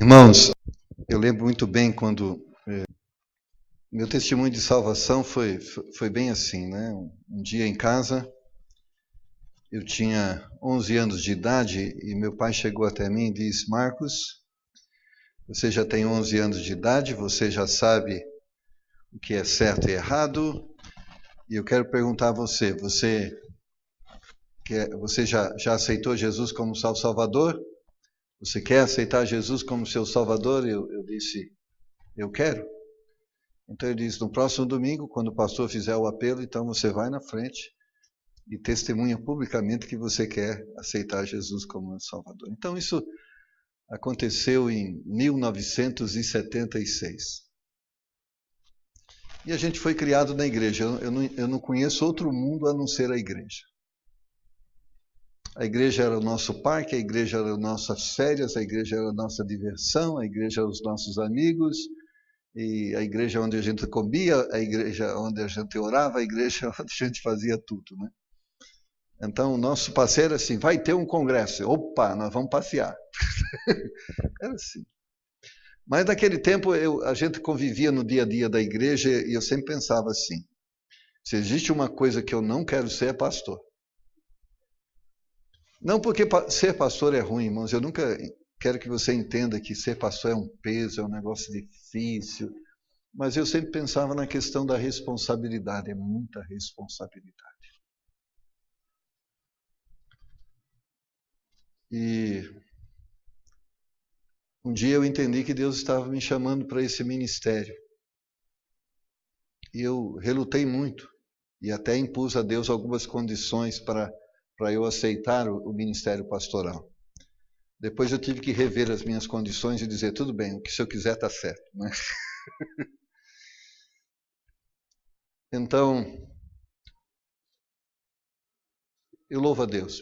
Irmãos, eu lembro muito bem quando meu testemunho de salvação foi bem assim, né? Um dia em casa, eu tinha 11 anos de idade e meu pai chegou até mim e disse: Marcos, você já tem 11 anos de idade, você já sabe o que é certo e errado, e eu quero perguntar a você, você já aceitou Jesus como seu Salvador? Você quer aceitar Jesus como seu Salvador? Eu disse: eu quero. Então ele diz, no próximo domingo, quando o pastor fizer o apelo, então você vai na frente e testemunha publicamente que você quer aceitar Jesus como Salvador. Então isso aconteceu em 1976. E a gente foi criado na igreja. Eu não conheço outro mundo a não ser a igreja. A igreja era o nosso parque, a igreja era as nossas férias, a igreja era a nossa diversão, a igreja era os nossos amigos, e a igreja onde a gente comia, a igreja onde a gente orava, a igreja onde a gente fazia tudo, né? Então, o nosso passeio era assim, vai ter um congresso. Opa, nós vamos passear. Era assim. Mas naquele tempo a gente convivia no dia a dia da igreja e eu sempre pensava assim, se existe uma coisa que eu não quero ser é pastor. Não porque ser pastor é ruim, irmãos, eu nunca quero que você entenda que ser pastor é um peso, é um negócio difícil, mas eu sempre pensava na questão da responsabilidade, é muita responsabilidade. E um dia eu entendi que Deus estava me chamando para esse ministério. E eu relutei muito e até impus a Deus algumas condições para eu aceitar o ministério pastoral. Depois eu tive que rever as minhas condições e dizer, tudo bem, o que o senhor quiser está certo, né? Então, eu louvo a Deus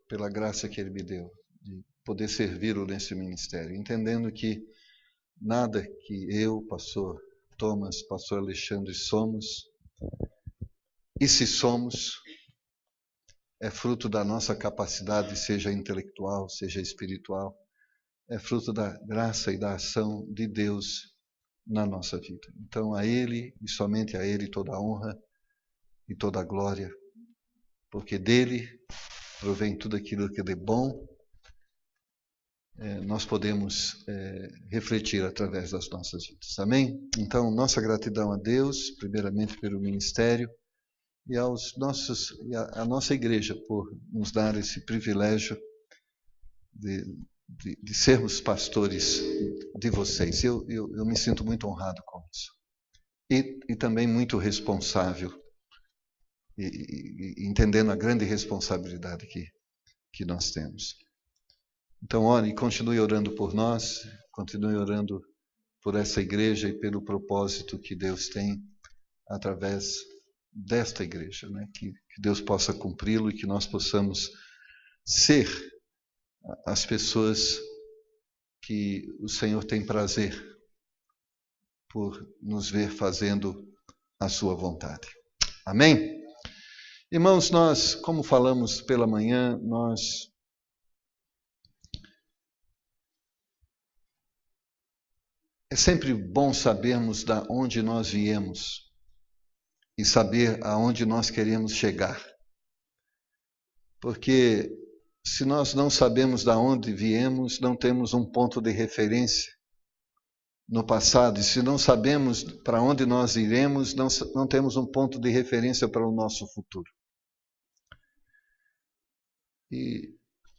pela graça que Ele me deu de poder servi-lo nesse ministério, entendendo que nada que eu, pastor Thomas, pastor Alexandre somos, e se somos, é fruto da nossa capacidade, seja intelectual, seja espiritual, é fruto da graça e da ação de Deus na nossa vida. Então, a Ele e somente a Ele toda a honra e toda a glória, porque dele provém tudo aquilo que é de bom, nós podemos refletir através das nossas vidas. Amém? Então, nossa gratidão a Deus, primeiramente pelo ministério, e a nossa igreja por nos dar esse privilégio de sermos pastores de vocês. Eu me sinto muito honrado com isso. E também muito responsável, e entendendo a grande responsabilidade que nós temos. Então, ore e continue orando por nós, continue orando por essa igreja e pelo propósito que Deus tem através desta igreja, né? Que Deus possa cumpri-lo e que nós possamos ser as pessoas que o Senhor tem prazer por nos ver fazendo a sua vontade. Amém? Irmãos, nós, como falamos pela manhã, é sempre bom sabermos de onde nós viemos e saber aonde nós queremos chegar. Porque se nós não sabemos de onde viemos, não temos um ponto de referência no passado. E se não sabemos para onde nós iremos, não temos um ponto de referência para o nosso futuro. E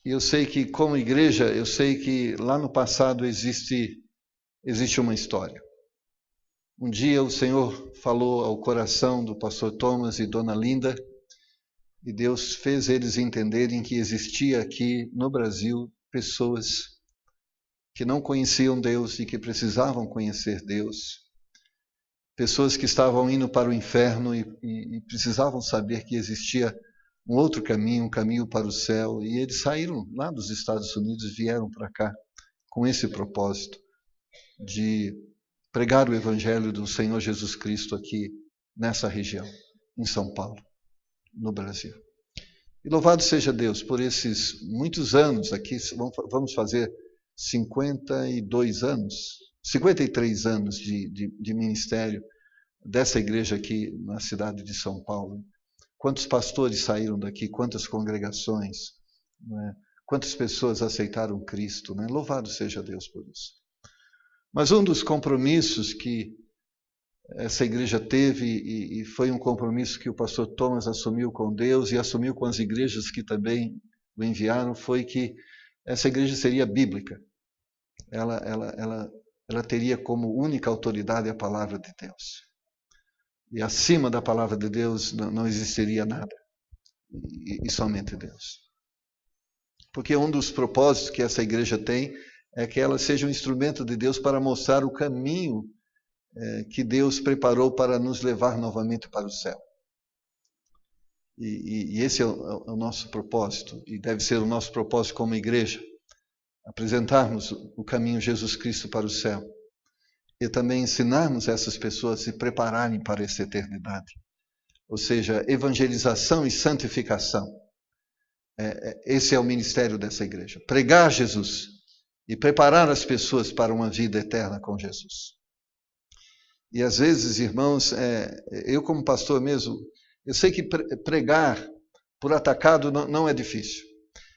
eu sei que, como igreja, eu sei que lá no passado existe uma história. Um dia o Senhor falou ao coração do pastor Thomas e dona Linda, e Deus fez eles entenderem que existia aqui no Brasil pessoas que não conheciam Deus e que precisavam conhecer Deus. Pessoas que estavam indo para o inferno e precisavam saber que existia um outro caminho, um caminho para o céu. E eles saíram lá dos Estados Unidos e vieram para cá com esse propósito de pregar o Evangelho do Senhor Jesus Cristo aqui nessa região, em São Paulo, no Brasil. E louvado seja Deus por esses muitos anos aqui, vamos fazer 52 anos, 53 anos de ministério dessa igreja aqui na cidade de São Paulo. Quantos pastores saíram daqui, quantas congregações, né? Quantas pessoas aceitaram Cristo, né? Louvado seja Deus por isso. Mas um dos compromissos que essa igreja teve, e foi um compromisso que o pastor Thomas assumiu com Deus e assumiu com as igrejas que também o enviaram, foi que essa igreja seria bíblica. Ela teria como única autoridade a palavra de Deus. E acima da palavra de Deus não existiria nada. E somente Deus. Porque um dos propósitos que essa igreja tem é que ela seja um instrumento de Deus para mostrar o caminho que Deus preparou para nos levar novamente para o céu. E esse é o nosso propósito, e deve ser o nosso propósito como igreja, apresentarmos o caminho Jesus Cristo para o céu, e também ensinarmos essas pessoas a se prepararem para essa eternidade. Ou seja, evangelização e santificação. Esse é o ministério dessa igreja. Pregar Jesus e preparar as pessoas para uma vida eterna com Jesus. E às vezes, irmãos, eu como pastor mesmo, eu sei que pregar por atacado não é difícil.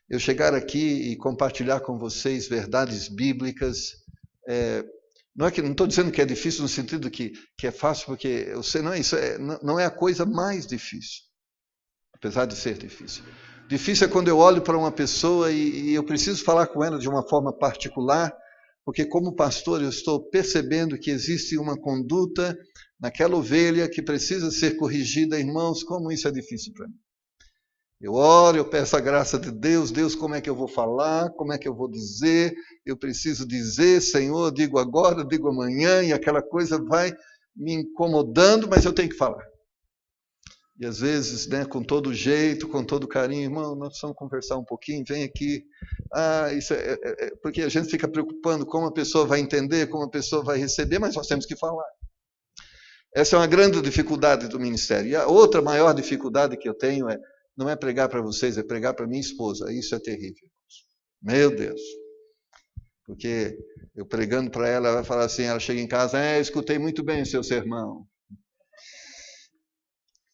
Eu chegar aqui e compartilhar com vocês verdades bíblicas, não estou dizendo que é difícil no sentido que é fácil, porque eu sei, não é a coisa mais difícil, apesar de ser difícil. Difícil é quando eu olho para uma pessoa e eu preciso falar com ela de uma forma particular, porque como pastor eu estou percebendo que existe uma conduta naquela ovelha que precisa ser corrigida. Irmãos, como isso é difícil para mim. Eu oro, eu peço a graça de Deus. Deus, como é que eu vou falar? Como é que eu vou dizer? Eu preciso dizer, Senhor, digo agora, digo amanhã, e aquela coisa vai me incomodando, mas eu tenho que falar. E às vezes, né, com todo jeito, com todo carinho, irmão, nós precisamos conversar um pouquinho, vem aqui. Isso porque a gente fica preocupando como a pessoa vai entender, como a pessoa vai receber, mas nós temos que falar. Essa é uma grande dificuldade do ministério. E a outra maior dificuldade que eu tenho não é pregar para vocês, é pregar para minha esposa. Isso é terrível. Meu Deus. Porque eu pregando para ela, ela vai falar assim, ela chega em casa, escutei muito bem o seu sermão.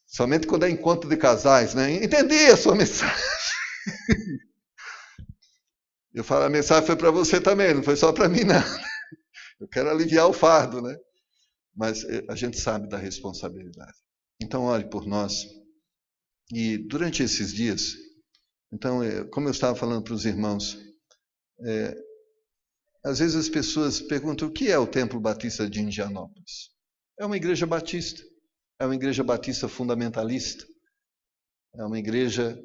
Somente quando é encontro de casais, né? Entendi a sua mensagem. Eu falo, a mensagem foi para você também, não foi só para mim, não. Eu quero aliviar o fardo, né? Mas a gente sabe da responsabilidade. Então, ore por nós. E durante esses dias, então, como eu estava falando para os irmãos, às vezes as pessoas perguntam o que é o Templo Batista de Indianópolis. É uma igreja batista. É uma igreja batista fundamentalista. É uma igreja,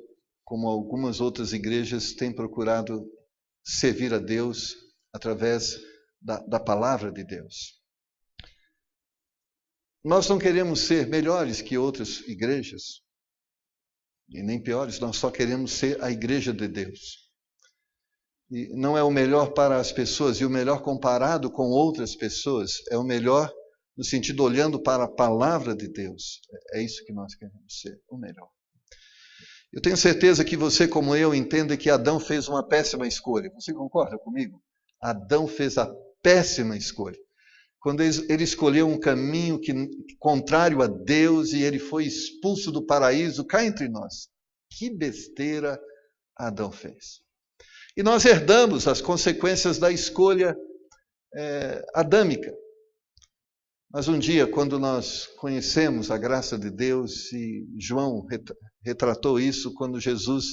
como algumas outras igrejas, tem procurado servir a Deus através da palavra de Deus. Nós não queremos ser melhores que outras igrejas, e nem piores, nós só queremos ser a igreja de Deus. E não é o melhor para as pessoas, e o melhor comparado com outras pessoas, é o melhor no sentido olhando para a palavra de Deus. É isso que nós queremos ser, o melhor. Eu tenho certeza que você, como eu, entende que Adão fez uma péssima escolha. Você concorda comigo? Adão fez a péssima escolha. Quando ele escolheu um caminho contrário a Deus e ele foi expulso do paraíso, cá entre nós. Que besteira Adão fez. E nós herdamos as consequências da escolha adâmica. Mas um dia, quando nós conhecemos a graça de Deus, e João retratou isso quando Jesus,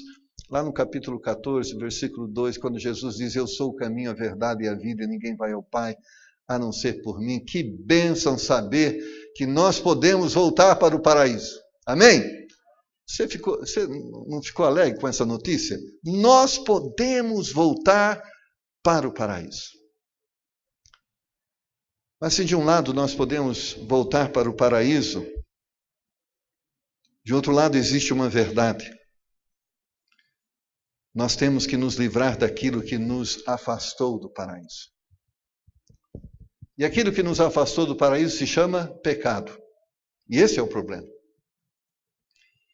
lá no capítulo 14, versículo 2, quando Jesus diz, eu sou o caminho, a verdade e a vida, e ninguém vai ao Pai a não ser por mim. Que bênção saber que nós podemos voltar para o paraíso. Amém? Você não ficou alegre com essa notícia? Nós podemos voltar para o paraíso. Mas se de um lado nós podemos voltar para o paraíso, de outro lado existe uma verdade. Nós temos que nos livrar daquilo que nos afastou do paraíso. E aquilo que nos afastou do paraíso se chama pecado. E esse é o problema.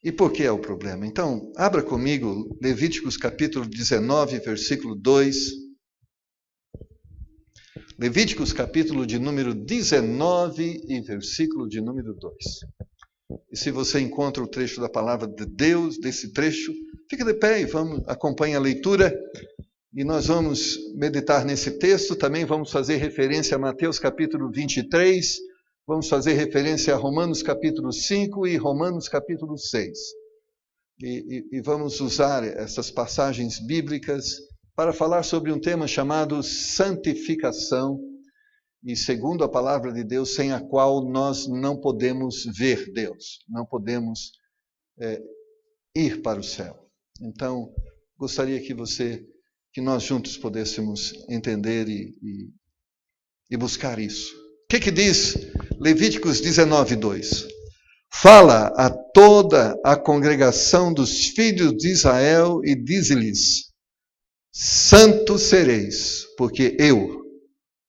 E por que é o problema? Então, abra comigo Levíticos capítulo 19, versículo 2. Levíticos capítulo de número 19 e versículo de número 2. E se você encontra o trecho da palavra de Deus, desse trecho, fique de pé e acompanhe a leitura. E nós vamos meditar nesse texto, também vamos fazer referência a Mateus capítulo 23, vamos fazer referência a Romanos capítulo 5 e Romanos capítulo 6. E vamos usar essas passagens bíblicas para falar sobre um tema chamado santificação, e segundo a palavra de Deus, sem a qual nós não podemos ver Deus, não podemos ir para o céu. Então, gostaria que nós juntos pudéssemos entender e buscar isso. O que diz Levíticos 19, 2? Fala a toda a congregação dos filhos de Israel e dize-lhes: santos sereis, porque eu,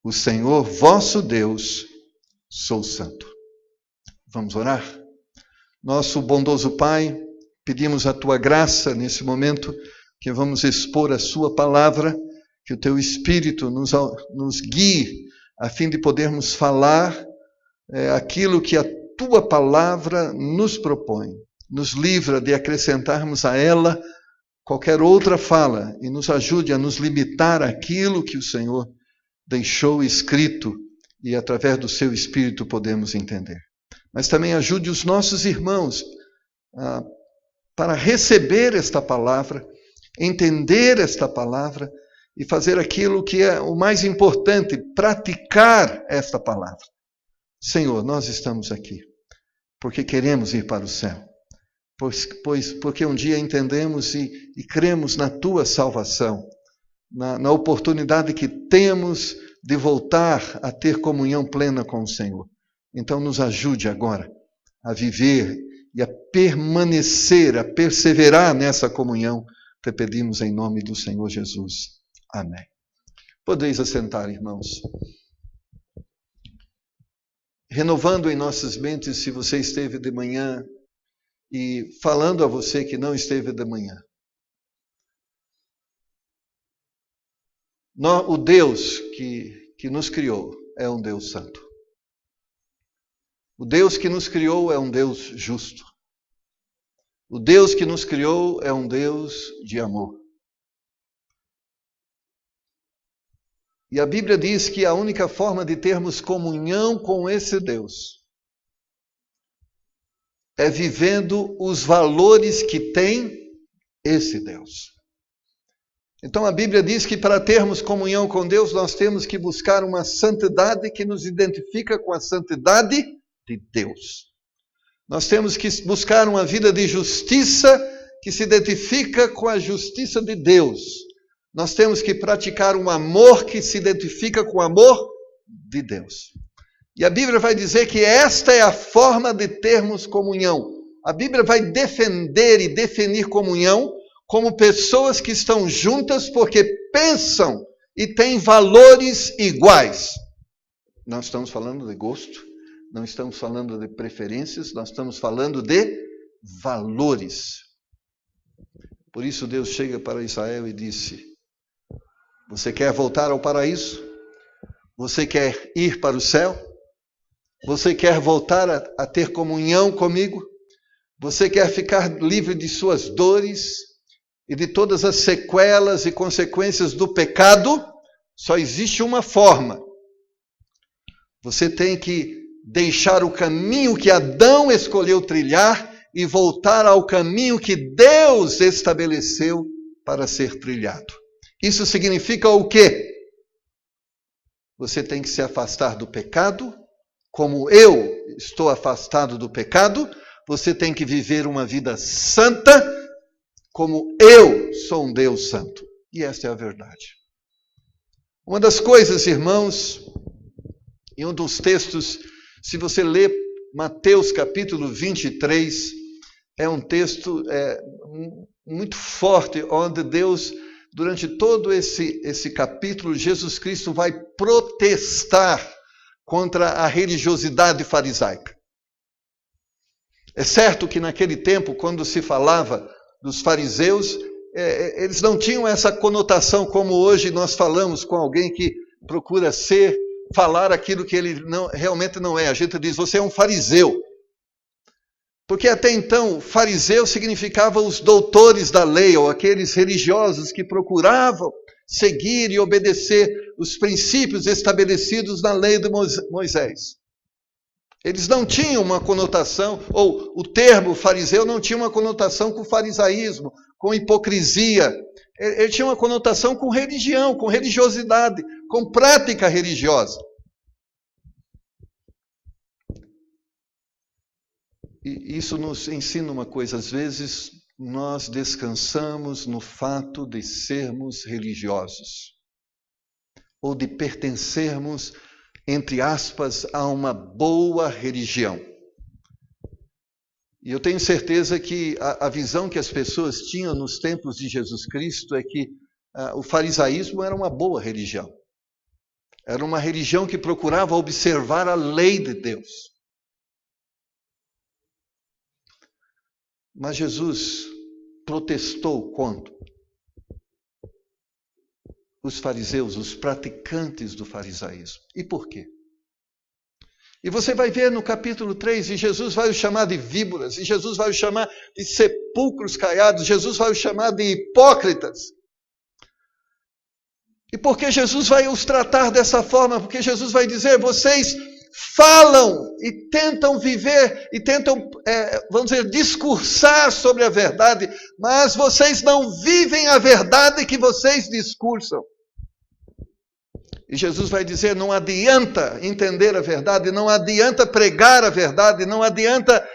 o Senhor vosso Deus, sou santo. Vamos orar? Nosso bondoso Pai, pedimos a tua graça nesse momento, que vamos expor a sua palavra, que o teu Espírito nos guie, a fim de podermos falar aquilo que a tua palavra nos propõe. Nos livra de acrescentarmos a ela qualquer outra fala e nos ajude a nos limitar àquilo que o Senhor deixou escrito e através do seu Espírito podemos entender. Mas também ajude os nossos irmãos para receber esta palavra, entender esta palavra e fazer aquilo que é o mais importante, praticar esta palavra. Senhor, nós estamos aqui porque queremos ir para o céu, porque um dia entendemos e cremos na tua salvação, na oportunidade que temos de voltar a ter comunhão plena com o Senhor. Então nos ajude agora a viver e a permanecer, a perseverar nessa comunhão. Te pedimos em nome do Senhor Jesus. Amém. Podeis assentar, irmãos. Renovando em nossas mentes, se você esteve de manhã, e falando a você que não esteve de manhã. O Deus que nos criou é um Deus santo. O Deus que nos criou é um Deus justo. O Deus que nos criou é um Deus de amor. E a Bíblia diz que a única forma de termos comunhão com esse Deus é vivendo os valores que tem esse Deus. Então a Bíblia diz que para termos comunhão com Deus, nós temos que buscar uma santidade que nos identifica com a santidade de Deus. Nós temos que buscar uma vida de justiça que se identifica com a justiça de Deus. Nós temos que praticar um amor que se identifica com o amor de Deus. E a Bíblia vai dizer que esta é a forma de termos comunhão. A Bíblia vai defender e definir comunhão como pessoas que estão juntas porque pensam e têm valores iguais. Não estamos falando de gosto, não estamos falando de preferências, nós estamos falando de valores. Por isso Deus chega para Israel e disse: você quer voltar ao paraíso? Você quer ir para o céu? Você quer voltar a ter comunhão comigo? Você quer ficar livre de suas dores e de todas as sequelas e consequências do pecado? Só existe uma forma. Você tem que deixar o caminho que Adão escolheu trilhar e voltar ao caminho que Deus estabeleceu para ser trilhado. Isso significa o quê? Você tem que se afastar do pecado, como eu estou afastado do pecado. Você tem que viver uma vida santa, como eu sou um Deus santo. E esta é a verdade. Uma das coisas, irmãos, em um dos textos, se você ler Mateus capítulo 23, é um texto muito forte, onde Deus, durante todo esse capítulo, Jesus Cristo vai protestar contra a religiosidade farisaica. É certo que naquele tempo, quando se falava dos fariseus, eles não tinham essa conotação como hoje nós falamos com alguém que procura falar aquilo que ele realmente não é. A gente diz, você é um fariseu. Porque até então, fariseu significava os doutores da lei, ou aqueles religiosos que procuravam seguir e obedecer os princípios estabelecidos na lei de Moisés. Eles não tinham uma conotação, ou o termo fariseu não tinha uma conotação com farisaísmo, com hipocrisia. Ele tinha uma conotação com religião, com religiosidade, com prática religiosa. E isso nos ensina uma coisa, às vezes nós descansamos no fato de sermos religiosos, ou de pertencermos, entre aspas, a uma boa religião. E eu tenho certeza que a visão que as pessoas tinham nos tempos de Jesus Cristo é que o farisaísmo era uma boa religião. Era uma religião que procurava observar a lei de Deus. Mas Jesus protestou contra os fariseus, os praticantes do farisaísmo. E por quê? E você vai ver no capítulo 3, e Jesus vai os chamar de víboras, e Jesus vai os chamar de sepulcros caiados, Jesus vai os chamar de hipócritas. E por que Jesus vai os tratar dessa forma? Porque Jesus vai dizer, vocês falam e tentam viver, e tentam, vamos dizer, discursar sobre a verdade, mas vocês não vivem a verdade que vocês discursam. E Jesus vai dizer, não adianta entender a verdade, não adianta pregar a verdade, não adianta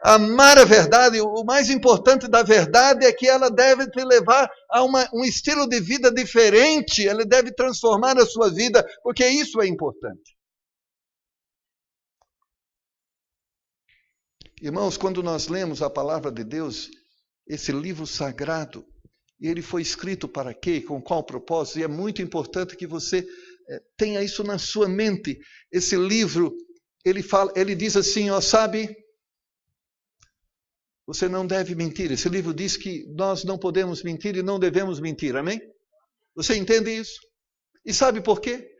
amar a verdade. O mais importante da verdade é que ela deve te levar a um estilo de vida diferente, ela deve transformar a sua vida, porque isso é importante. Irmãos, quando nós lemos a palavra de Deus, esse livro sagrado, e ele foi escrito para quê? Com qual propósito? E é muito importante que você tenha isso na sua mente. Esse livro, ele diz assim, sabe, você não deve mentir. Esse livro diz que nós não podemos mentir e não devemos mentir, amém? Você entende isso? E sabe por quê?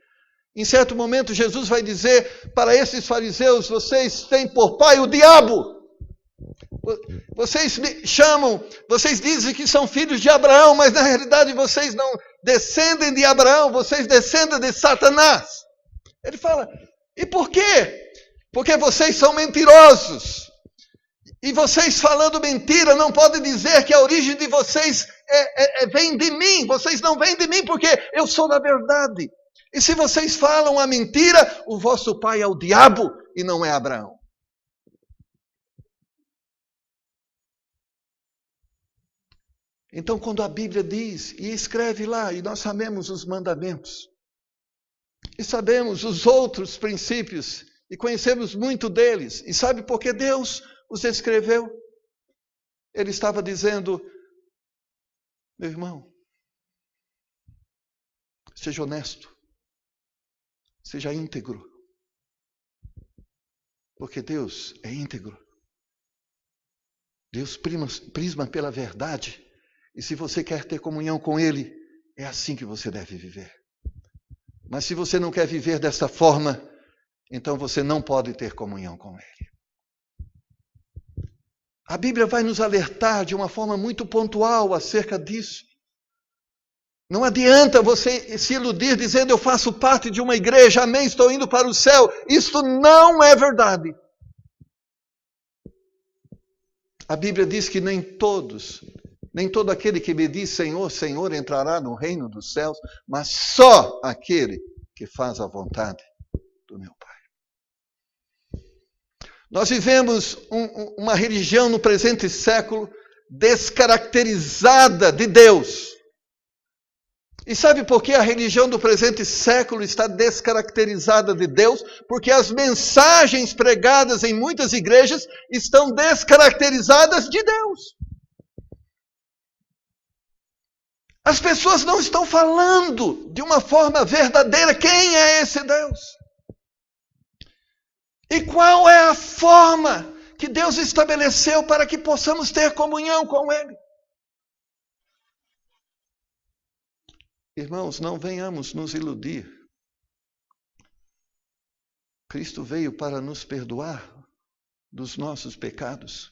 Em certo momento, Jesus vai dizer para esses fariseus, vocês têm por pai o diabo. Vocês me chamam, vocês dizem que são filhos de Abraão, mas na realidade vocês não descendem de Abraão, vocês descendem de Satanás. Ele fala, e por quê? Porque vocês são mentirosos. E vocês falando mentira não podem dizer que a origem de vocês vem de mim. Vocês não vêm de mim porque eu sou da verdade. E se vocês falam a mentira, o vosso pai é o diabo e não é Abraão. Então, quando a Bíblia diz, e escreve lá, e nós sabemos os mandamentos, e sabemos os outros princípios, e conhecemos muito deles, e sabe por que Deus os escreveu? Ele estava dizendo, meu irmão, seja honesto, seja íntegro, porque Deus é íntegro. Deus prisma pela verdade. E se você quer ter comunhão com Ele, é assim que você deve viver. Mas se você não quer viver dessa forma, então você não pode ter comunhão com Ele. A Bíblia vai nos alertar de uma forma muito pontual acerca disso. Não adianta você se iludir dizendo, eu faço parte de uma igreja, amém, estou indo para o céu. Isso não é verdade. A Bíblia diz que nem todo aquele que me diz Senhor, Senhor entrará no reino dos céus, mas só aquele que faz a vontade do meu Pai. Nós vivemos uma religião no presente século descaracterizada de Deus. E sabe por que a religião do presente século está descaracterizada de Deus? Porque as mensagens pregadas em muitas igrejas estão descaracterizadas de Deus. As pessoas não estão falando de uma forma verdadeira quem é esse Deus. E qual é a forma que Deus estabeleceu para que possamos ter comunhão com Ele. Irmãos, não venhamos nos iludir Cristo veio para nos perdoar dos nossos pecados.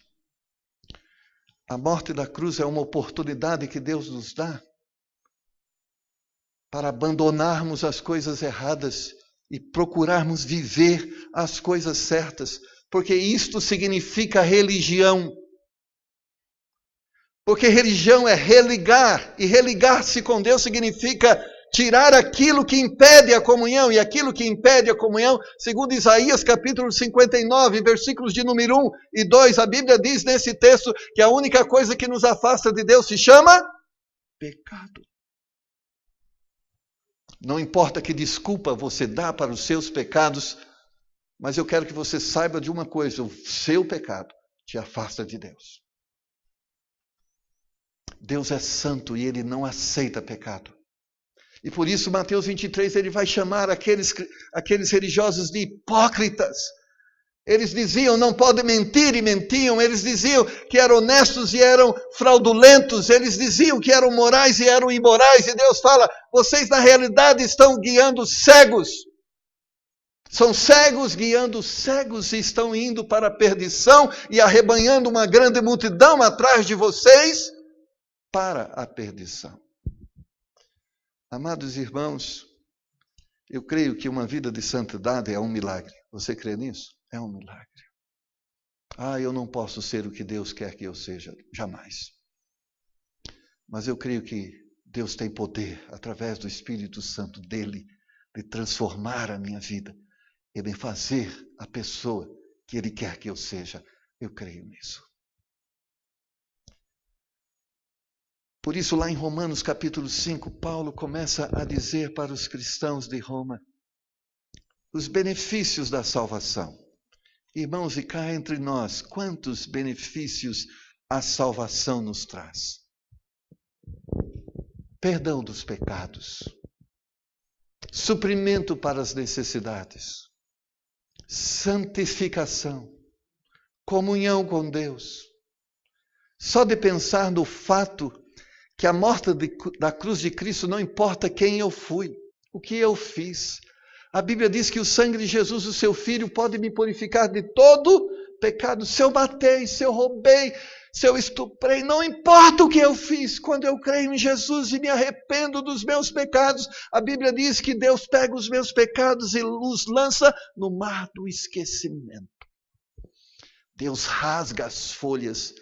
A morte da cruz é uma oportunidade que Deus nos dá para abandonarmos as coisas erradas e procurarmos viver as coisas certas, porque isto significa religião. Porque religião é religar, e religar-se com Deus significa tirar aquilo que impede a comunhão, e aquilo que impede a comunhão, segundo Isaías capítulo 59, versículos de número 1 e 2, a Bíblia diz nesse texto que a única coisa que nos afasta de Deus se chama pecado. Não importa que desculpa você dá para os seus pecados, mas eu quero que você saiba de uma coisa: o seu pecado te afasta de Deus. Deus é santo e Ele não aceita pecado. E por isso, Mateus 23, Ele vai chamar aqueles religiosos de hipócritas. Eles diziam, não podem mentir, e mentiam. Eles diziam que eram honestos e eram fraudulentos. Eles diziam que eram morais e eram imorais. E Deus fala, vocês na realidade estão guiando cegos. São cegos guiando cegos e estão indo para a perdição e arrebanhando uma grande multidão atrás de vocês para a perdição. Amados irmãos, eu creio que uma vida de santidade é um milagre. Você crê nisso? É um milagre. Eu não posso ser o que Deus quer que eu seja, jamais. Mas eu creio que Deus tem poder, através do Espírito Santo dele, de transformar a minha vida e de fazer a pessoa que Ele quer que eu seja. Eu creio nisso. Por isso, lá em Romanos capítulo 5, Paulo começa a dizer para os cristãos de Roma os benefícios da salvação. Irmãos, e cá entre nós, quantos benefícios a salvação nos traz? Perdão dos pecados, suprimento para as necessidades, santificação, comunhão com Deus. Só de pensar no fato que a morte da cruz de Cristo não importa quem eu fui, o que eu fiz. A Bíblia diz que o sangue de Jesus, o seu Filho, pode me purificar de todo pecado. Se eu matei, se eu roubei, se eu estuprei, não importa o que eu fiz. Quando eu creio em Jesus e me arrependo dos meus pecados, a Bíblia diz que Deus pega os meus pecados e os lança no mar do esquecimento. Deus rasga as folhas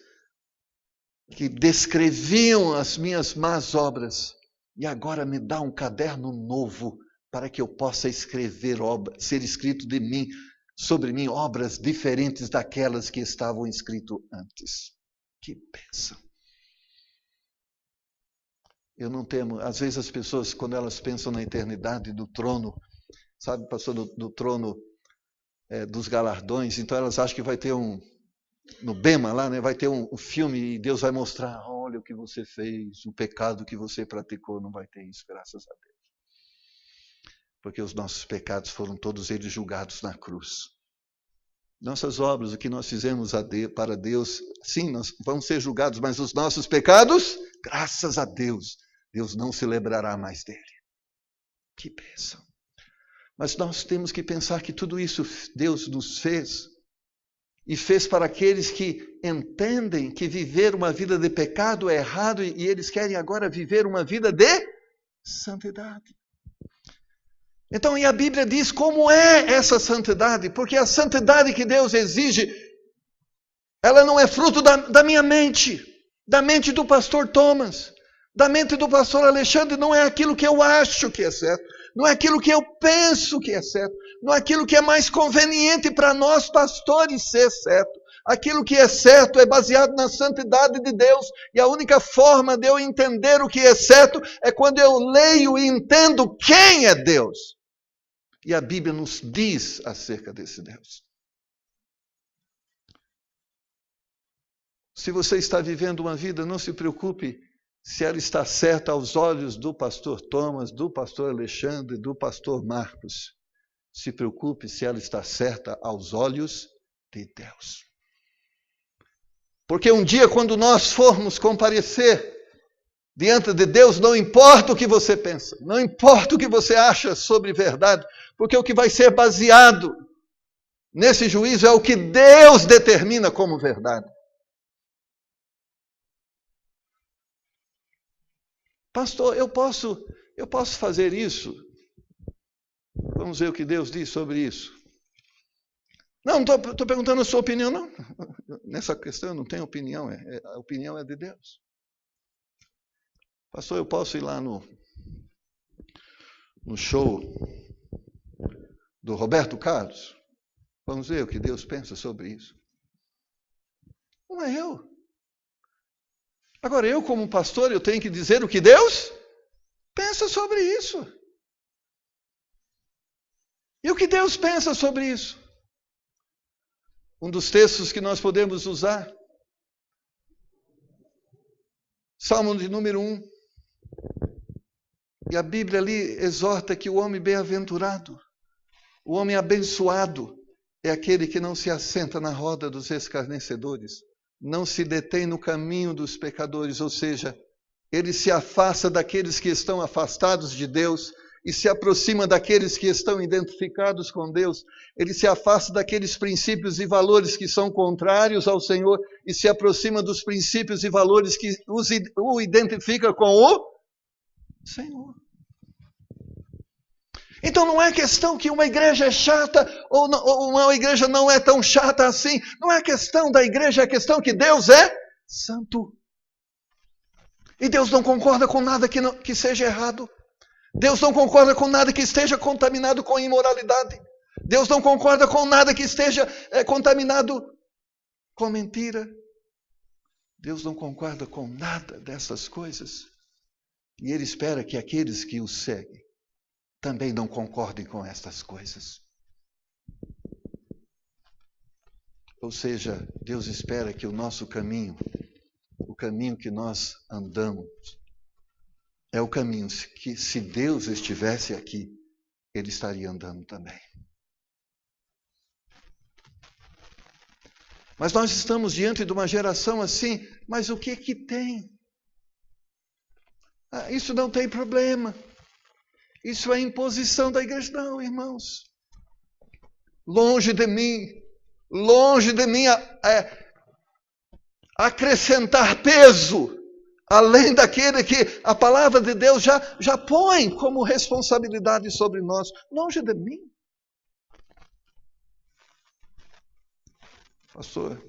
que descreviam as minhas más obras e agora me dá um caderno novo para que eu possa escrever ser escrito de mim, sobre mim, obras diferentes daquelas que estavam escritas antes. Que bênção! Eu não temo, às vezes as pessoas, quando elas pensam na eternidade do trono, sabe, pastor, do trono dos galardões, então elas acham que vai ter no Bema lá, né, vai ter um filme e Deus vai mostrar, olha o que você fez, o pecado que você praticou. Não vai ter isso, graças a Deus. Porque os nossos pecados foram todos eles julgados na cruz. Nossas obras, o que nós fizemos para Deus, sim, nós vamos ser julgados, mas os nossos pecados, graças a Deus, Deus não se lembrará mais dele. Que bênção! Mas nós temos que pensar que tudo isso Deus nos fez, e fez para aqueles que entendem que viver uma vida de pecado é errado e eles querem agora viver uma vida de santidade. Então, e a Bíblia diz como é essa santidade, porque a santidade que Deus exige, ela não é fruto da minha mente, da mente do pastor Thomas, da mente do pastor Alexandre, não é aquilo que eu acho que é certo, não é aquilo que eu penso que é certo, não é aquilo que é mais conveniente para nós pastores ser certo. Aquilo que é certo é baseado na santidade de Deus, e a única forma de eu entender o que é certo é quando eu leio e entendo quem é Deus. E a Bíblia nos diz acerca desse Deus. Se você está vivendo uma vida, não se preocupe se ela está certa aos olhos do pastor Thomas, do pastor Alexandre, do pastor Marcos. Se preocupe se ela está certa aos olhos de Deus. Porque um dia, quando nós formos comparecer diante de Deus, não importa o que você pensa, não importa o que você acha sobre verdade, porque o que vai ser baseado Nesse juízo é o que Deus determina como verdade. Pastor, eu posso fazer isso? Vamos ver o que Deus diz sobre isso. Não estou perguntando a sua opinião, não. Nessa questão eu não tenho opinião, a opinião é de Deus. Pastor, eu posso ir lá no show do Roberto Carlos? Vamos ver o que Deus pensa sobre isso. Não é eu. Agora, eu como pastor, eu tenho que dizer o que Deus pensa sobre isso. E o que Deus pensa sobre isso? Um dos textos que nós podemos usar, Salmo de número 1. E a Bíblia ali exorta que o homem bem-aventurado, o homem abençoado, é aquele que não se assenta na roda dos escarnecedores, não se detém no caminho dos pecadores, ou seja, ele se afasta daqueles que estão afastados de Deus e se aproxima daqueles que estão identificados com Deus. Ele se afasta daqueles princípios e valores que são contrários ao Senhor e se aproxima dos princípios e valores que o identificam com o Senhor. Então não é questão que uma igreja é chata ou uma igreja não é tão chata assim. Não é questão da igreja, é questão que Deus é santo. E Deus não concorda com nada que seja errado. Deus não concorda com nada que esteja contaminado com imoralidade. Deus não concorda com nada que esteja contaminado com mentira. Deus não concorda com nada dessas coisas. E Ele espera que aqueles que o seguem também não concordem com estas coisas. Ou seja, Deus espera que o nosso caminho, o caminho que nós andamos, é o caminho que, se Deus estivesse aqui, Ele estaria andando também. Mas nós estamos diante de uma geração assim, mas o que tem? Isso não tem problema. Isso é imposição da igreja. Não, irmãos. Longe de mim acrescentar peso, além daquele que a palavra de Deus já põe como responsabilidade sobre nós. Longe de mim. Pastor,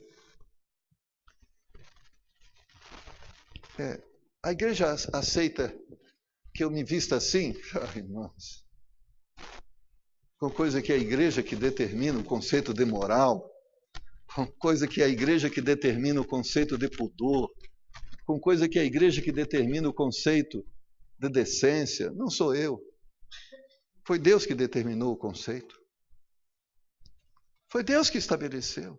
a igreja aceita que eu me vista assim? Irmãos, com coisa que é a igreja que determina o conceito de moral, com coisa que é a igreja que determina o conceito de pudor, com coisa que é a igreja que determina o conceito de decência. Não sou eu. Foi Deus que determinou o conceito. Foi Deus que estabeleceu.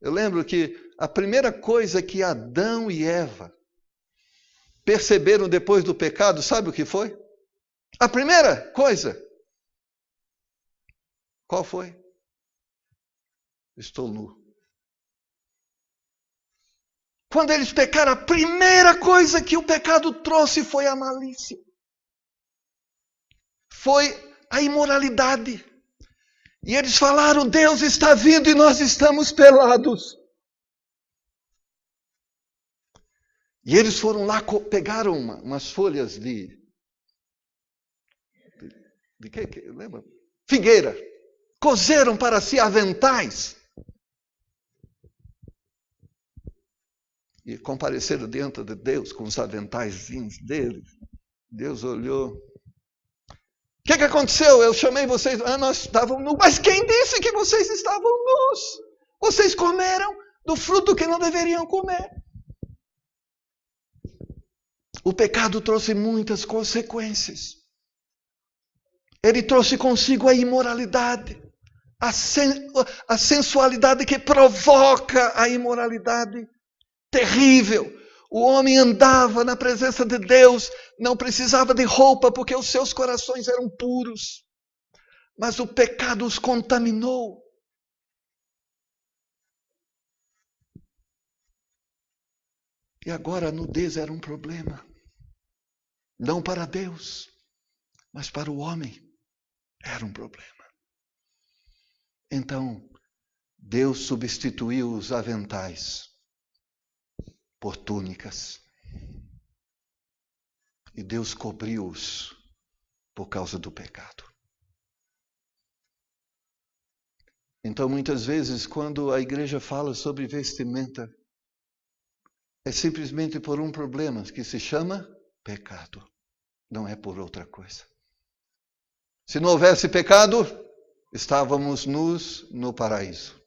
Eu lembro que a primeira coisa que Adão e Eva perceberam depois do pecado, sabe o que foi? A primeira coisa. Qual foi? Estou nu. Quando eles pecaram, a primeira coisa que o pecado trouxe foi a malícia. Foi a imoralidade. E eles falaram, Deus está vindo e nós estamos pelados. E eles foram lá, pegaram umas folhas de que? Lembra? Figueira. Cozeram para si aventais. E compareceram diante de Deus com os aventaizinhos deles. Deus olhou. O que aconteceu? Eu chamei vocês. Nós estávamos nus. Mas quem disse que vocês estavam nus? Vocês comeram do fruto que não deveriam comer. O pecado trouxe muitas consequências. Ele trouxe consigo a imoralidade, a sensualidade que provoca a imoralidade. Terrível. O homem andava na presença de Deus, não precisava de roupa, porque os seus corações eram puros. Mas o pecado os contaminou. E agora a nudez era um problema. Não para Deus, mas para o homem era um problema. Então, Deus substituiu os aventais por túnicas. E Deus cobriu-os por causa do pecado. Então, muitas vezes, quando a igreja fala sobre vestimenta, é simplesmente por um problema que se chama pecado. Não é por outra coisa. Se não houvesse pecado, estávamos nus no paraíso.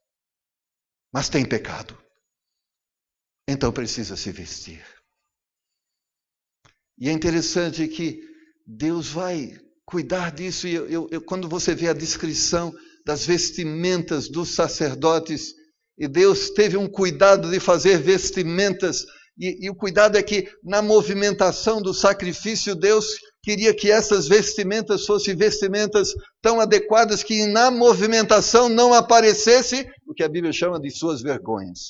Mas tem pecado. Então precisa se vestir. E é interessante que Deus vai cuidar disso. E quando você vê a descrição das vestimentas dos sacerdotes, e Deus teve um cuidado de fazer vestimentas, e o cuidado é que na movimentação do sacrifício, Deus queria que essas vestimentas fossem vestimentas tão adequadas que na movimentação não aparecesse o que a Bíblia chama de suas vergonhas.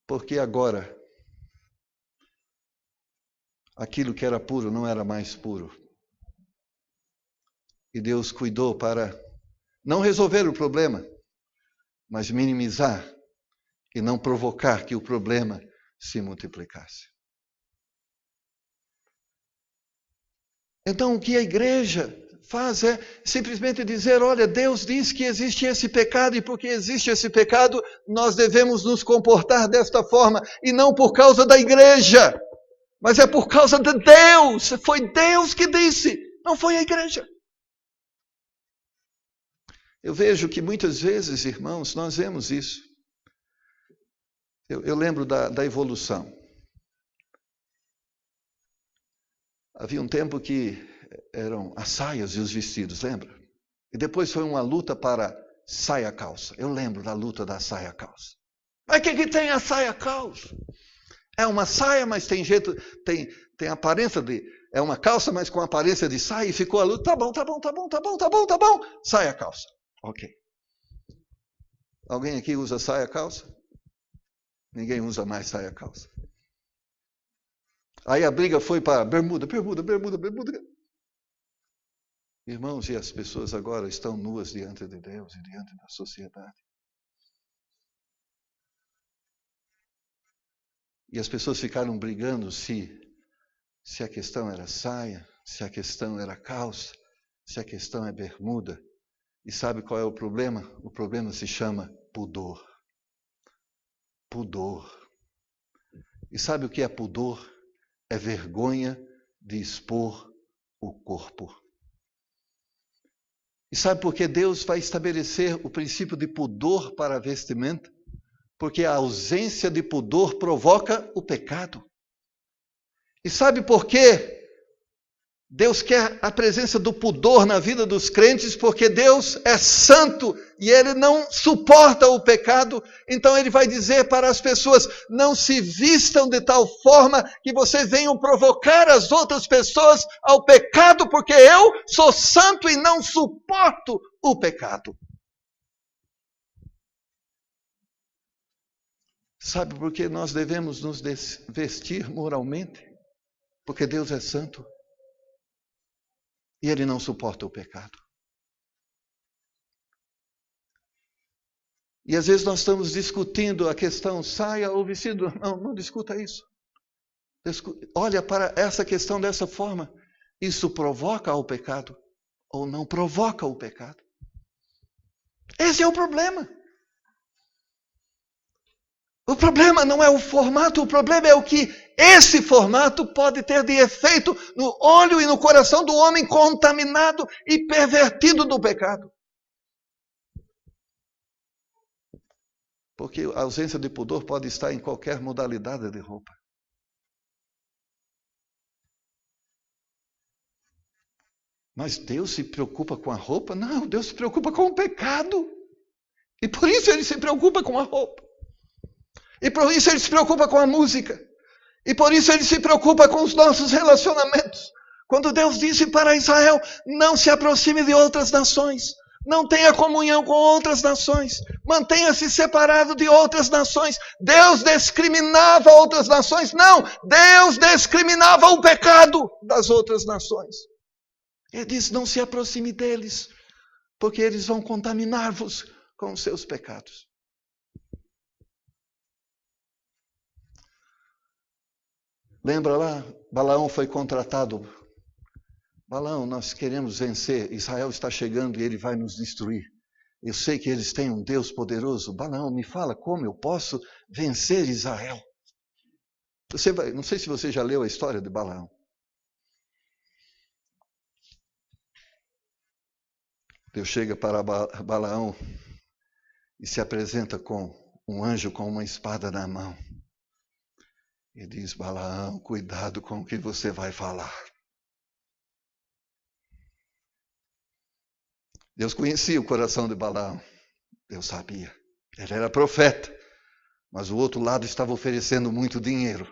Porque agora, aquilo que era puro não era mais puro. E Deus cuidou para não resolver o problema, mas minimizar e não provocar que o problema se multiplicasse. Então, o que a igreja faz é simplesmente dizer, olha, Deus diz que existe esse pecado, e porque existe esse pecado, nós devemos nos comportar desta forma, e não por causa da igreja, mas é por causa de Deus. Foi Deus que disse, não foi a igreja. Eu vejo que muitas vezes, irmãos, nós vemos isso. Eu lembro da evolução. Havia um tempo que eram as saias e os vestidos, lembra? E depois foi uma luta para saia-calça. Eu lembro da luta da saia-calça. Mas o que tem a saia-calça? É uma saia, mas tem jeito, tem aparência de... É uma calça, mas com aparência de saia, e ficou a luta. Tá bom. Saia-calça. Ok. Alguém aqui usa saia-calça? Ninguém usa mais saia-calça. Aí a briga foi para bermuda. Irmãos, e as pessoas agora estão nuas diante de Deus e diante da sociedade. E as pessoas ficaram brigando se a questão era saia, se a questão era calça, se a questão é bermuda. E sabe qual é o problema? O problema se chama pudor. Pudor. E sabe o que é pudor? É vergonha de expor o corpo. E sabe por que Deus vai estabelecer o princípio de pudor para a vestimenta? Porque a ausência de pudor provoca o pecado. E sabe por quê? Deus quer a presença do pudor na vida dos crentes, porque Deus é santo e Ele não suporta o pecado. Então Ele vai dizer para as pessoas, não se vistam de tal forma que vocês venham provocar as outras pessoas ao pecado, porque eu sou santo e não suporto o pecado. Sabe por que nós devemos nos vestir moralmente? Porque Deus é santo. E Ele não suporta o pecado. E às vezes nós estamos discutindo a questão saia ou vestido. Não discuta isso. Olha para essa questão dessa forma. Isso provoca o pecado ou não provoca o pecado? Esse é o problema. O problema não é o formato, o problema é o que esse formato pode ter de efeito no olho e no coração do homem contaminado e pervertido do pecado. Porque a ausência de pudor pode estar em qualquer modalidade de roupa. Mas Deus se preocupa com a roupa? Não, Deus se preocupa com o pecado. E por isso Ele se preocupa com a roupa. E por isso Ele se preocupa com a música. E por isso Ele se preocupa com os nossos relacionamentos. Quando Deus disse para Israel, não se aproxime de outras nações, Não tenha comunhão com outras nações. Mantenha-se separado de outras nações. Deus discriminava outras nações? Não, Deus discriminava o pecado das outras nações. Ele diz, não se aproxime deles, porque eles vão contaminar-vos com os seus pecados. Lembra lá, Balaão foi contratado. Balaão, nós queremos vencer, Israel está chegando e ele vai nos destruir. Eu sei que eles têm um Deus poderoso. Balaão, me fala como eu posso vencer Israel. Não sei se você já leu a história de Balaão. Deus chega para Balaão e se apresenta com um anjo com uma espada na mão. E diz, Balaão, cuidado com o que você vai falar. Deus conhecia o coração de Balaão. Deus sabia. Ele era profeta. Mas o outro lado estava oferecendo muito dinheiro.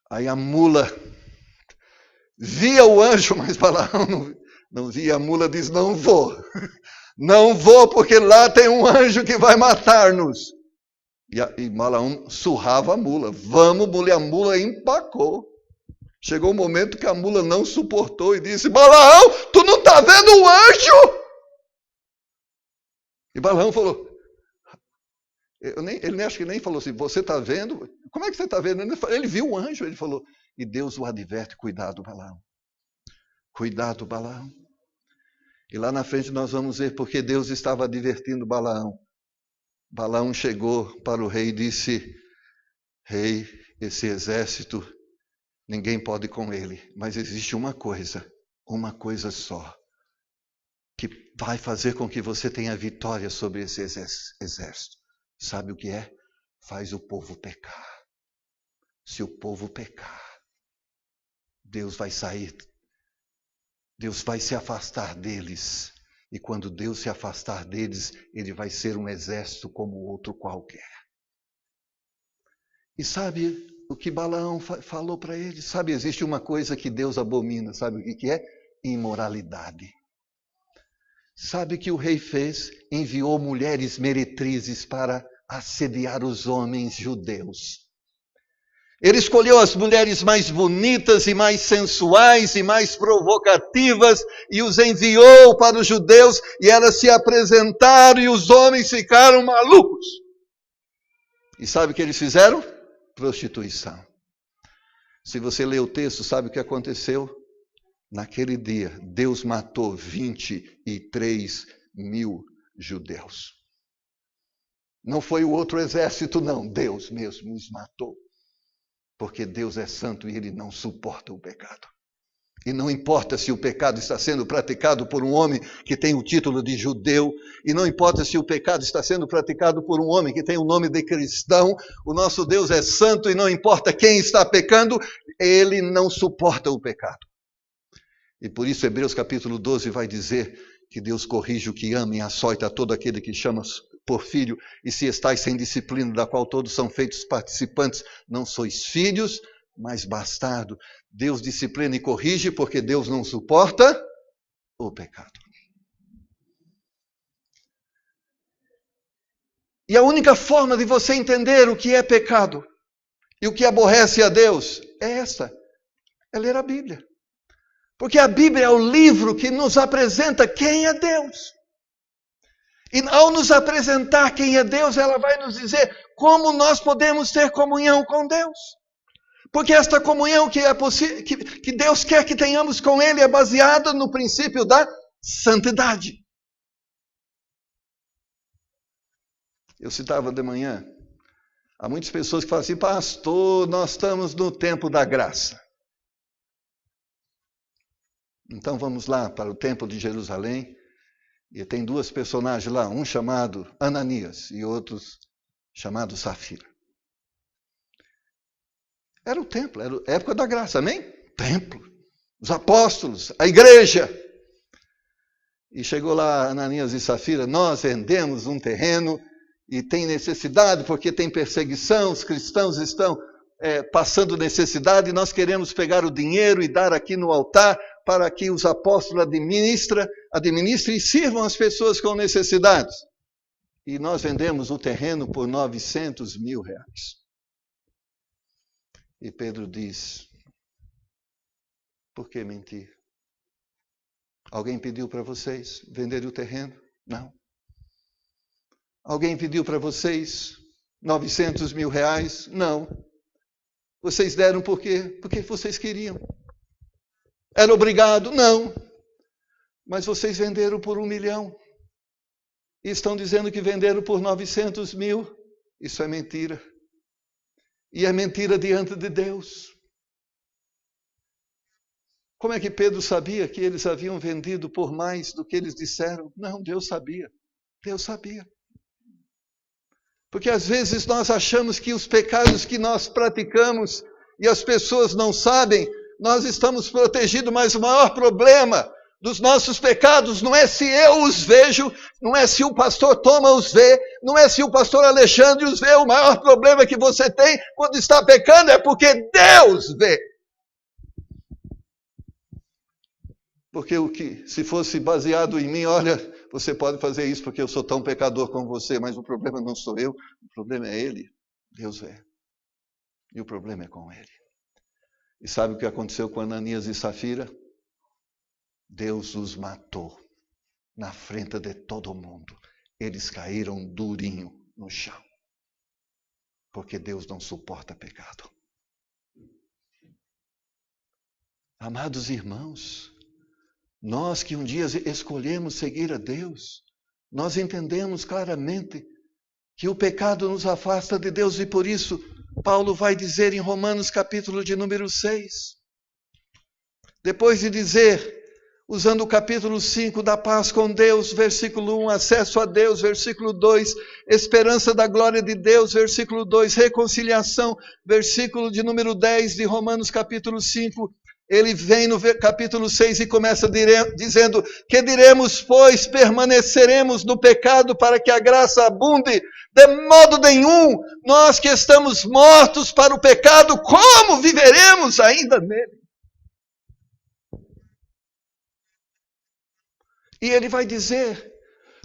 Aí a mula via o anjo, mas Balaão não via. A mula diz, não vou. Não vou porque lá tem um anjo que vai matar-nos. E Balaão surrava a mula. Vamos, mulher, a mula empacou. Chegou um momento que a mula não suportou e disse, Balaão, tu não está vendo o anjo? E Balaão falou, ele acho que nem falou assim, você está vendo? Como é que você está vendo? Ele viu o anjo, ele falou, e Deus o adverte, cuidado, Balaão. Cuidado, Balaão. E lá na frente nós vamos ver porque Deus estava advertindo Balaão. Balaão chegou para o rei e disse, rei, esse exército, ninguém pode ir com ele, mas existe uma coisa só, que vai fazer com que você tenha vitória sobre esse exército. Sabe o que é? Faz o povo pecar. Se o povo pecar, Deus vai sair, Deus vai se afastar deles. E quando Deus se afastar deles, ele vai ser um exército como outro qualquer. E sabe o que Balaão falou para ele? Sabe, existe uma coisa que Deus abomina. Sabe o que é? Imoralidade. Sabe o que o rei fez? Enviou mulheres meretrizes para assediar os homens judeus. Ele escolheu as mulheres mais bonitas e mais sensuais e mais provocativas e os enviou para os judeus e elas se apresentaram e os homens ficaram malucos. E sabe o que eles fizeram? Prostituição. Se você ler o texto, sabe o que aconteceu? Naquele dia, Deus matou 23 mil judeus. Não foi o outro exército, não. Deus mesmo os matou. Porque Deus é santo e ele não suporta o pecado. E não importa se o pecado está sendo praticado por um homem que tem o título de judeu, e não importa se o pecado está sendo praticado por um homem que tem o nome de cristão, o nosso Deus é santo e não importa quem está pecando, ele não suporta o pecado. E por isso Hebreus capítulo 12 vai dizer que Deus corrige o que ama e açoita todo aquele que chama por filho, e se estáis sem disciplina, da qual todos são feitos participantes, não sois filhos, mas bastardo. Deus disciplina e corrige porque Deus não suporta o pecado. E a única forma de você entender o que é pecado e o que aborrece a Deus é esta, é ler a Bíblia. Porque a Bíblia é o livro que nos apresenta quem é Deus. E ao nos apresentar quem é Deus, ela vai nos dizer como nós podemos ter comunhão com Deus. Porque esta comunhão que Deus quer que tenhamos com Ele é baseada no princípio da santidade. Eu citava de manhã, há muitas pessoas que falam assim, pastor, nós estamos no tempo da graça. Então vamos lá para o templo de Jerusalém. E tem duas personagens lá, um chamado Ananias e outro chamado Safira. Era o templo, era a época da graça, amém? Templo, os apóstolos, a igreja. E chegou lá Ananias e Safira, nós vendemos um terreno e tem necessidade porque tem perseguição, os cristãos estão passando necessidade e nós queremos pegar o dinheiro e dar aqui no altar para que os apóstolos administrem e sirvam as pessoas com necessidades. E nós vendemos o terreno por 900 mil reais. E Pedro diz, por que mentir? Alguém pediu para vocês venderem o terreno? Não. Alguém pediu para vocês 900 mil reais? Não. Vocês deram por quê? Porque vocês queriam. Era obrigado? Não. Mas vocês venderam por 1 milhão. E estão dizendo que venderam por 900 mil. Isso é mentira. E é mentira diante de Deus. Como é que Pedro sabia que eles haviam vendido por mais do que eles disseram? Não, Deus sabia. Deus sabia. Porque às vezes nós achamos que os pecados que nós praticamos e as pessoas não sabem, nós estamos protegidos, mas o maior problema dos nossos pecados não é se eu os vejo, não é se o pastor Toma os vê, não é se o pastor Alexandre os vê. O maior problema que você tem quando está pecando é porque Deus vê. Porque se fosse baseado em mim, olha, você pode fazer isso porque eu sou tão pecador como você, mas o problema não sou eu, o problema é Ele. Deus vê. E o problema é com Ele. E sabe o que aconteceu com Ananias e Safira? Deus os matou na frente de todo mundo. Eles caíram durinho no chão. Porque Deus não suporta pecado. Amados irmãos, nós que um dia escolhemos seguir a Deus, nós entendemos claramente que o pecado nos afasta de Deus e por isso Paulo vai dizer em Romanos capítulo de número 6, depois de dizer, usando o capítulo 5 da paz com Deus, versículo 1, acesso a Deus, versículo 2, esperança da glória de Deus, versículo 2, reconciliação, versículo de número 10 de Romanos capítulo 5, ele vem no capítulo 6 e começa dizendo, que diremos, pois, permaneceremos no pecado para que a graça abunde? De modo nenhum, nós que estamos mortos para o pecado, como viveremos ainda nele? E ele vai dizer,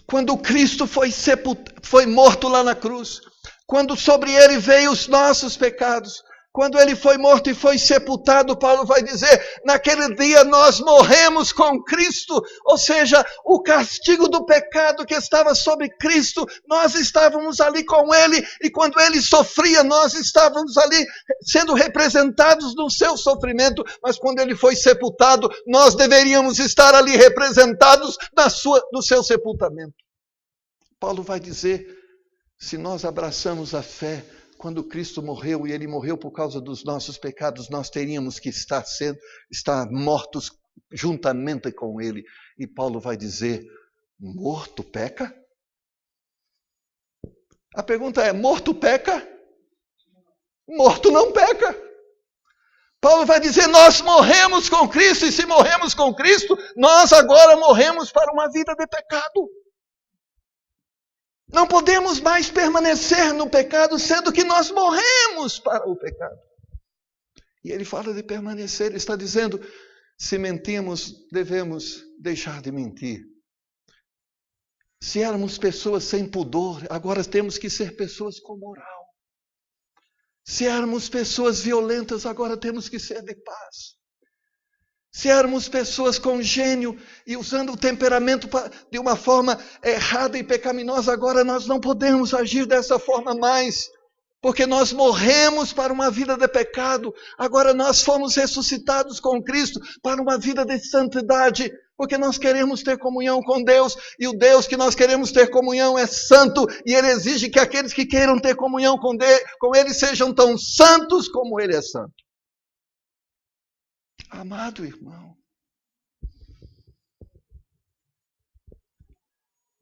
quando Cristo foi morto lá na cruz, quando sobre ele veio os nossos pecados, quando ele foi morto e foi sepultado, Paulo vai dizer, naquele dia nós morremos com Cristo, ou seja, o castigo do pecado que estava sobre Cristo, nós estávamos ali com ele, e quando ele sofria, nós estávamos ali sendo representados no seu sofrimento, mas quando ele foi sepultado, nós deveríamos estar ali representados no seu sepultamento. Paulo vai dizer, se nós abraçamos a fé, quando Cristo morreu e Ele morreu por causa dos nossos pecados, nós teríamos que estar mortos juntamente com Ele. E Paulo vai dizer, morto peca? A pergunta é, morto peca? Morto não peca. Paulo vai dizer, nós morremos com Cristo, e se morremos com Cristo, nós agora morremos para uma vida de pecado. Não podemos mais permanecer no pecado, sendo que nós morremos para o pecado. E ele fala de permanecer, ele está dizendo, se mentimos, devemos deixar de mentir. Se éramos pessoas sem pudor, agora temos que ser pessoas com moral. Se éramos pessoas violentas, agora temos que ser de paz. Se éramos pessoas com gênio e usando o temperamento de uma forma errada e pecaminosa, agora nós não podemos agir dessa forma mais, porque nós morremos para uma vida de pecado, agora nós fomos ressuscitados com Cristo para uma vida de santidade, porque nós queremos ter comunhão com Deus, e o Deus que nós queremos ter comunhão é santo, e Ele exige que aqueles que queiram ter comunhão com Ele sejam tão santos como Ele é santo. Amado irmão,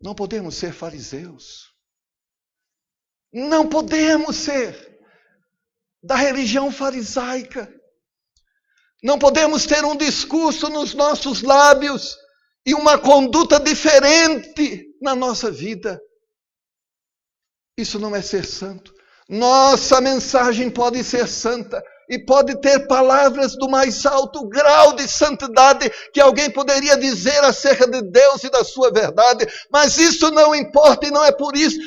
não podemos ser fariseus, não podemos ser da religião farisaica, não podemos ter um discurso nos nossos lábios e uma conduta diferente na nossa vida. Isso não é ser santo. Nossa mensagem pode ser santa, e pode ter palavras do mais alto grau de santidade que alguém poderia dizer acerca de Deus e da sua verdade, mas isso não importa e não é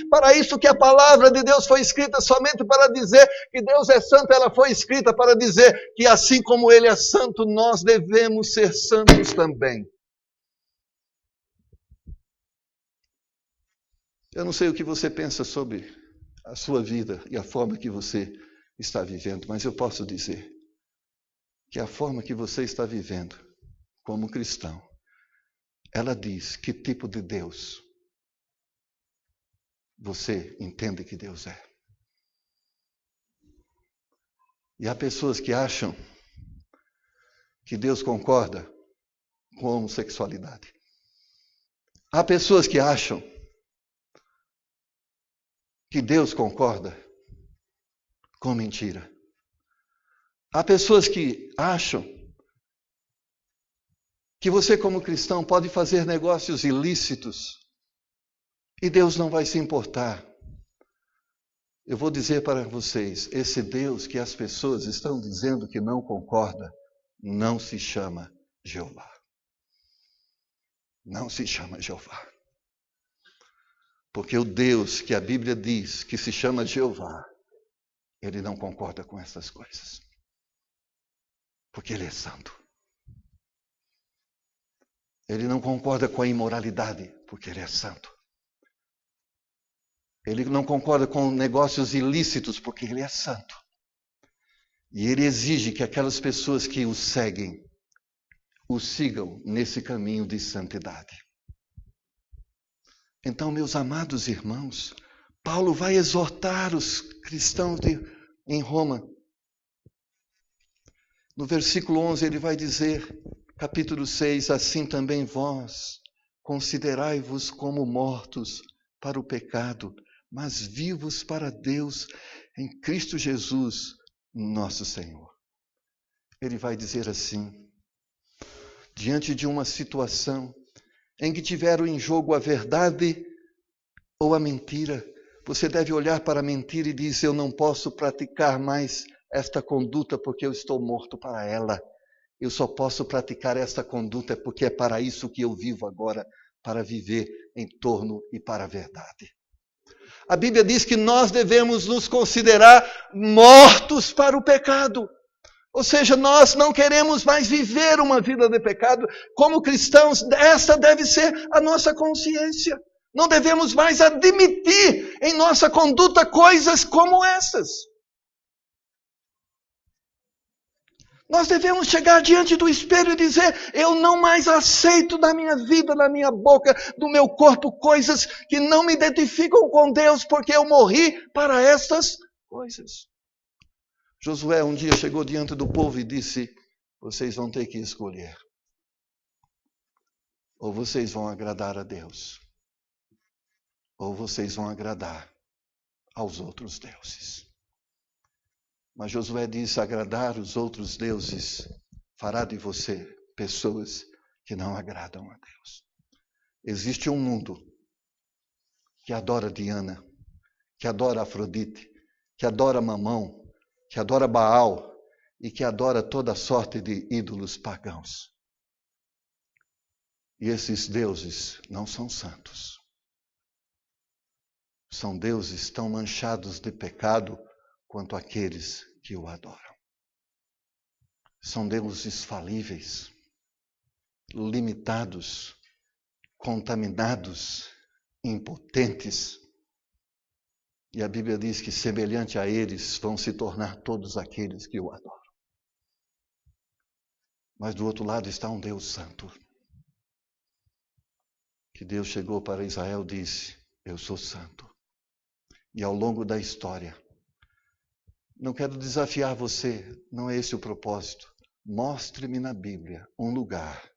para isso que a palavra de Deus foi escrita, somente para dizer que Deus é santo. Ela foi escrita para dizer que assim como Ele é santo, nós devemos ser santos também. Eu não sei o que você pensa sobre a sua vida e a forma que você está vivendo, mas eu posso dizer que a forma que você está vivendo como cristão, ela diz que tipo de Deus você entende que Deus é. E há pessoas que acham que Deus concorda com a homossexualidade. Há pessoas que acham que Deus concorda com mentira. Há pessoas que acham que você, como cristão, pode fazer negócios ilícitos e Deus não vai se importar. Eu vou dizer para vocês, esse Deus que as pessoas estão dizendo que não concorda, não se chama Jeová. Não se chama Jeová. Porque o Deus que a Bíblia diz que se chama Jeová, Ele não concorda com essas coisas. Porque Ele é santo. Ele não concorda com a imoralidade, porque Ele é santo. Ele não concorda com negócios ilícitos, porque Ele é santo. E Ele exige que aquelas pessoas que o seguem, o sigam nesse caminho de santidade. Então, meus amados irmãos, Paulo vai exortar os cristãos em Roma. No versículo 11 ele vai dizer, capítulo 6, assim também vós, considerai-vos como mortos para o pecado, mas vivos para Deus em Cristo Jesus, nosso Senhor. Ele vai dizer assim, diante de uma situação em que tiveram em jogo a verdade ou a mentira, você deve olhar para a mentira e dizer, eu não posso praticar mais esta conduta porque eu estou morto para ela. Eu só posso praticar esta conduta porque é para isso que eu vivo agora, para viver em torno e para a verdade. A Bíblia diz que nós devemos nos considerar mortos para o pecado. Ou seja, nós não queremos mais viver uma vida de pecado. Como cristãos, essa deve ser a nossa consciência. Não devemos mais admitir em nossa conduta coisas como essas. Nós devemos chegar diante do espelho e dizer, eu não mais aceito da minha vida, da minha boca, do meu corpo, coisas que não me identificam com Deus, porque eu morri para estas coisas. Josué um dia chegou diante do povo e disse, vocês vão ter que escolher. Ou vocês vão agradar a Deus, ou vocês vão agradar aos outros deuses. Mas Josué disse, agradar os outros deuses fará de você pessoas que não agradam a Deus. Existe um mundo que adora Diana, que adora Afrodite, que adora Mamão, que adora Baal e que adora toda sorte de ídolos pagãos. E esses deuses não são santos. São deuses tão manchados de pecado quanto aqueles que o adoram. São deuses falíveis, limitados, contaminados, impotentes. E a Bíblia diz que semelhante a eles vão se tornar todos aqueles que o adoram. Mas do outro lado está um Deus santo. Que Deus chegou para Israel e disse, eu sou santo. E ao longo da história, não quero desafiar você, não é esse o propósito. Mostre-me na Bíblia um lugar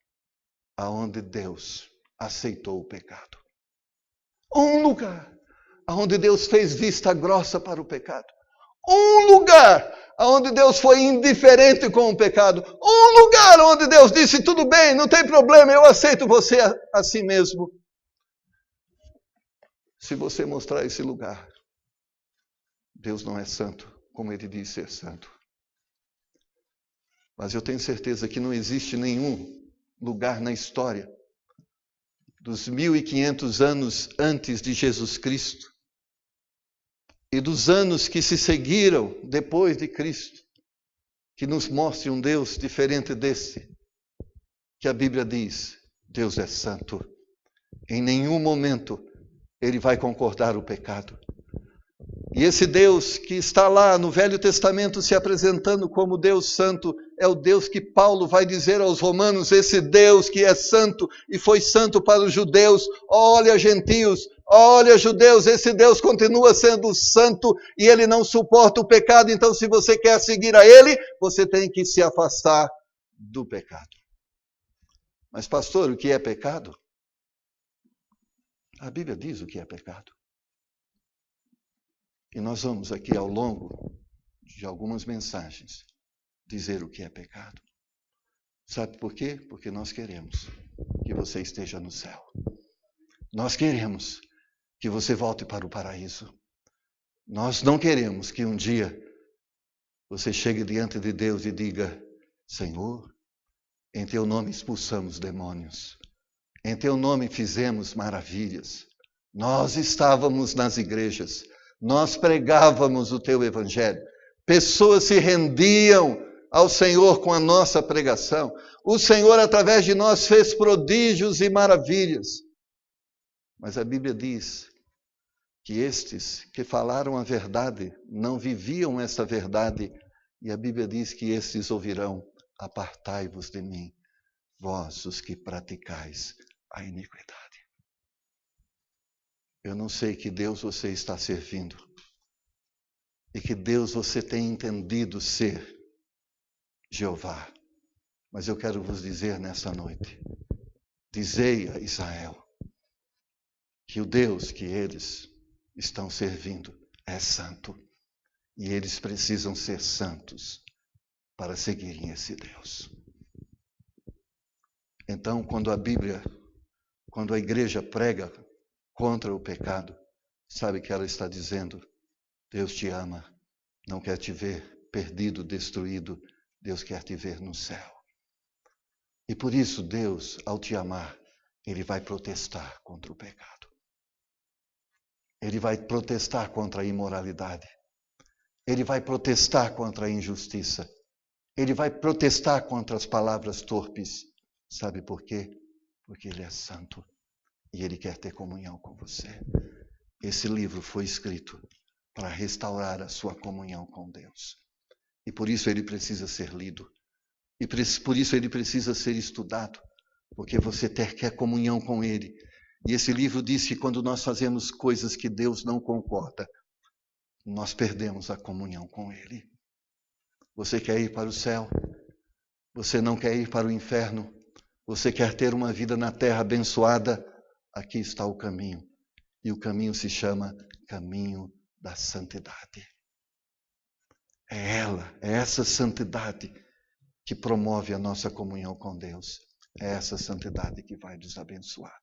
aonde Deus aceitou o pecado. Um lugar aonde Deus fez vista grossa para o pecado. Um lugar onde Deus foi indiferente com o pecado. Um lugar onde Deus disse, tudo bem, não tem problema, eu aceito você assim mesmo. Se você mostrar esse lugar, Deus não é santo, como Ele diz ser santo. Mas eu tenho certeza que não existe nenhum lugar na história dos 1500 anos antes de Jesus Cristo e dos anos que se seguiram depois de Cristo, que nos mostre um Deus diferente desse, que a Bíblia diz: Deus é santo. Em nenhum momento Ele vai concordar o pecado. E esse Deus que está lá no Velho Testamento se apresentando como Deus santo, é o Deus que Paulo vai dizer aos romanos: esse Deus que é santo e foi santo para os judeus, olha gentios, olha judeus, esse Deus continua sendo santo e Ele não suporta o pecado. Então, se você quer seguir a Ele, você tem que se afastar do pecado. Mas pastor, o que é pecado? A Bíblia diz o que é pecado. E nós vamos aqui ao longo de algumas mensagens dizer o que é pecado. Sabe por quê? Porque nós queremos que você esteja no céu. Nós queremos que você volte para o paraíso. Nós não queremos que um dia você chegue diante de Deus e diga: Senhor, em Teu nome expulsamos demônios. Em Teu nome fizemos maravilhas. Nós estávamos nas igrejas. Nós pregávamos o Teu Evangelho. Pessoas se rendiam ao Senhor com a nossa pregação. O Senhor, através de nós, fez prodígios e maravilhas. Mas a Bíblia diz que estes que falaram a verdade não viviam essa verdade. E a Bíblia diz que estes ouvirão: apartai-vos de mim, vós os que praticais a iniquidade. Eu não sei que Deus você está servindo e que Deus você tem entendido ser Jeová. Mas eu quero vos dizer nessa noite: dizei a Israel que o Deus que eles estão servindo é santo e eles precisam ser santos para seguirem esse Deus. Então, quando a igreja prega contra o pecado, sabe que ela está dizendo: Deus te ama, não quer te ver perdido, destruído, Deus quer te ver no céu. E por isso Deus, ao te amar, Ele vai protestar contra o pecado. Ele vai protestar contra a imoralidade. Ele vai protestar contra a injustiça. Ele vai protestar contra as palavras torpes. Sabe por quê? Porque Ele é santo. E Ele quer ter comunhão com você. Esse livro foi escrito para restaurar a sua comunhão com Deus. E por isso ele precisa ser lido. E por isso ele precisa ser estudado. Porque você quer comunhão com Ele. E esse livro diz que quando nós fazemos coisas que Deus não concorda, nós perdemos a comunhão com Ele. Você quer ir para o céu? Você não quer ir para o inferno? Você quer ter uma vida na terra abençoada? Aqui está o caminho. E o caminho se chama caminho da santidade. É essa santidade que promove a nossa comunhão com Deus. É essa santidade que vai nos abençoar.